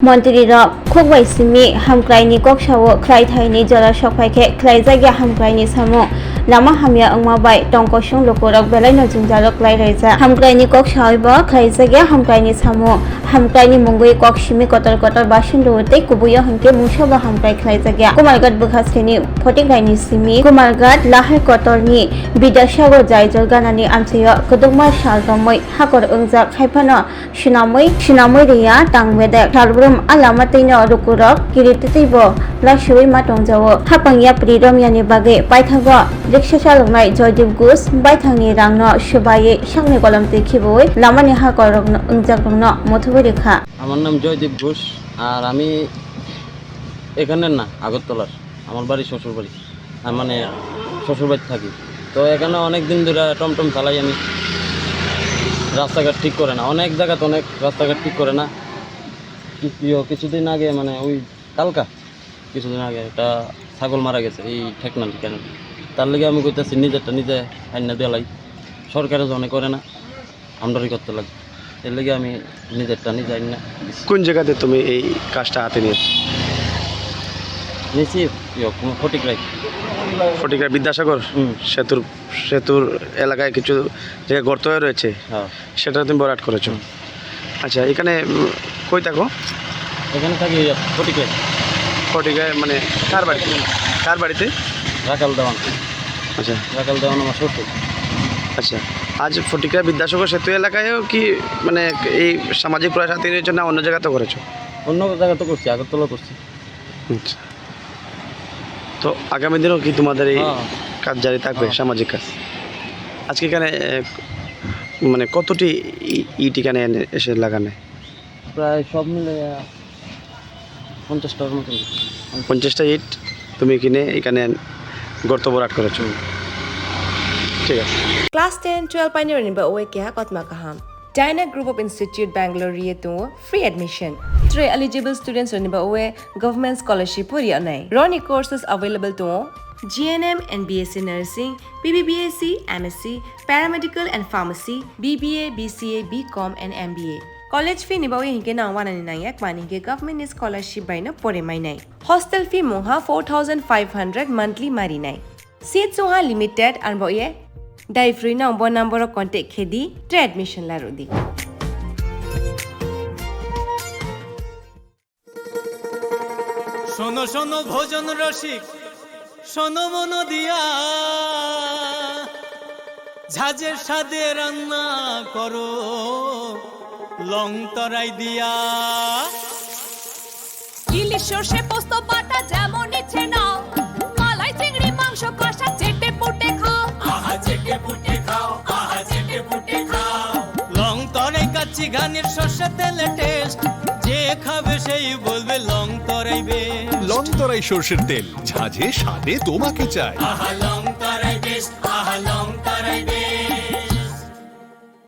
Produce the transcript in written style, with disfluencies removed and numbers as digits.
Montiri Rock, Kukwai Simi, Hamkraini Kokshawo, Klai Thaini Jala Shokpaike, Klai Zagia Hamkraini Samo, Lama Hamia Angmabai, Tonkoshung Lokorok, Belano Junjalok Klai Reza, Hamkraini Kokshawiba, Klai Zagia Hamkraini Samo, Hamkraini Mungui Kokshimi Kotor Bashin Lote, Kubuya Hanke, Mushaba Hamkai Klai Zagia, Kumalgat Bukhastini, Potikraini Simi, Kumalgat, Lahai Kotorni, Bidashago Jaijol Ganani Amsayo, Kuduma Shaltomoi, Hakor Unzak, Haipano, Shinamoi Ria, Tangwede, Kalbro Alamatino Rukurok, Kiritatibo, Lashui Matonjawo, Hapangya Pridom Yani Bage, Baitago, Dixashalomai, Joydev Goose, Baitani Rangno, Shubaye, Shangni Golamti Kiboy, Lamani Hakorok, Unjakno, Motuvirika. আমার নাম জয়দীপ ঘোষ আর আমি এখানের না আগরতলার আমার বাড়ি শ্বশুরবাড়ি মানে শ্বশুরবাড়ি থাকি তো এখানে অনেক দিন ধরে টমটম চালাই আমি রাস্তাঘাট ঠিক করে না অনেক জায়গাতে অনেক রাস্তাঘাট ঠিক করে না কিছুদিন আগে মানে ওই কিছুদিন আগে একটা ছাগল মারা গেছে এই ঠেকনাল কেন তার লেগে আমি কইতেছি নিজেরটা নিজে আইনা দেলাই সরকারে জনে করে না আমদানি করতে লাগে এর লেগে আমি নিজেরটা নিজে আইনা কোন জায়গাতে তুমি এই কাজটা হাতে নিয়েছি ফটিকরাই বিদ্যাসাগর সেতুর এলাকায় কিছু জায়গায় গর্ত হয়ে রয়েছে সেটা তুমি বরাট করেছো আচ্ছা এখানে কই থাকো এখানে থাকি ফটিকরাই মানে কার বাড়িতে রাখাল দেওয়ান আচ্ছা রাখাল দেওয়ান আমার শ্বশুর আচ্ছা আজ ফটিকরাই বিদ্যাসাগর সেতু এলাকায়ও কি মানে এই সামাজিক প্রয়াস হাতে নিয়েছো না অন্য জায়গাতেও করেছো অন্য জায়গাতে করছি আগরতলা করছি আচ্ছা তো আগামী দিনেও কি তোমাদের এই কাজ জারি থাকবে সামাজিক কাজ আজকে এখানে মানে কতটি ইট এখানে এসে লাগানো প্রায় সব মিলে 50টার মতো 50টা ইট তুমি কিনে এখানে গর্ত ভরাট করেছো ঠিক আছে Class 10, 12 pioneer ni ba oe kya kotma kaham. Dyna Group of Institute Bangalore to free admission. 3 eligible students ni ba oe government scholarship puri anai. Roni courses available to GNM and BSc Nursing, BBBSc, MSc, Paramedical and Pharmacy, BBA, BCA, BCom and MBA. College fee ni ba oe hinke na 199 yak mani ke government scholarship by na pore mai nai. Hostel fee moha 4500 monthly mari nai. Seats moha limited and ba oe Dai free number of contact khedi tre admission la rodi. শোনো শোনো ভোজন রসিক শোনো মন দিয়া ঝাঁঝের সাদে রান্না করো long তরাই দিয়া ইলিশ সর্ষে পোস্ত বাটা যেমন ইচ্ছে নাও মালাই চিংড়ি মাংস কষা চেটে পুটে খাও আহা চেটে পুটে খাও আহা চেটে পুটে খাও লং তরাই কাচ্চি ঘানির সর্ষে তেলে টেস্ট যে খাবে সেই বলবে লং তরাইবে লং তরাই সর্ষের তেল ঝাঁঝে স্বাদে তোমাকে চাই আহা লং